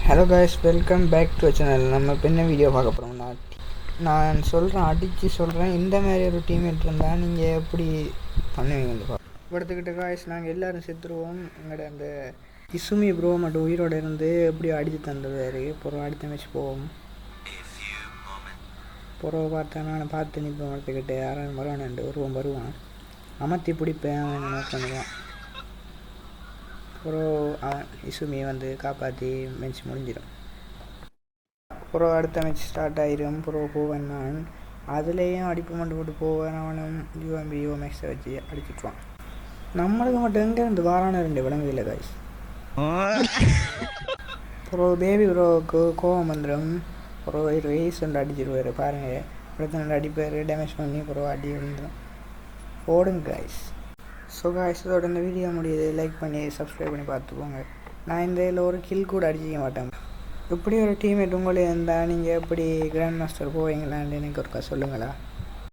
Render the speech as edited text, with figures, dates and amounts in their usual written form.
Hello guys, welcome back to channel. நம்ம இப்போ என்ன வீடியோ பார்க்க போகிறோம்னா, நான் சொல்கிறேன் இந்த மாதிரி ஒரு டீம்மேட் இருந்தால் நீங்கள் எப்படி பண்ணுவீங்க படுத்துக்கிட்டு காய்ஸ். நாங்கள் எல்லோரும் செத்துருவோம். எங்களோட அந்த இசுமி ப்ரோ மட்டும் உயிரோடு இருந்து எப்படி அடித்து தந்தது. அப்புறம் அடுத்த மேட்ச் போவோம். புறவை பார்த்தா நான் பார்த்து நிற்பேன். படுத்துக்கிட்டு யாரும் வருவான் வருவான் அமர்த்தி பிடிப்பேன். அவன் என்ன பண்ணுவான். அப்புறம் அவன் இசுமியை வந்து காப்பாற்றி மேட்ச் முடிஞ்சிடும். அப்புறம் அடுத்த மேட்ச் ஸ்டார்ட் ஆகிடும். அப்புறம் போவேன் நான் அதுலேயும் அடிப்பு மட்டும் போட்டு போவேன். அவனும் யூஎம்எக்ஸை வச்சு அடிச்சுட்டுவான். நம்மளுக்கு மட்டும் எங்கேருந்து வாரான 2 விலங்குகள் காய்ஸ். அப்புறம் பேபி ப்ரோவுக்கு கோவம் வந்துடும். அப்புறம் ரேஸ் வந்து அடிச்சிருவார். பாருங்கள், அடுத்த நாள் அடிப்பார், டேமேஜ் பண்ணி அப்புறம் அடி வந்துடும். ஓடுங்க காய்ஸ். ஸோ காய்ஸ், இதோட இந்த வீடியோ முடியுது. லைக் பண்ணி சப்ஸ்கிரைப் பண்ணி பார்த்துக்கோங்க. நான் இந்த இதில் ஒரு கில் கூட அடிச்சிக்க மாட்டேன். இப்படி ஒரு டீம்மேட் உங்களே இருந்தால் நீங்கள் எப்படி கிராண்ட் மாஸ்டர் போவீங்களான்னு எனக்கு ஒருக்கா சொல்லுங்களா.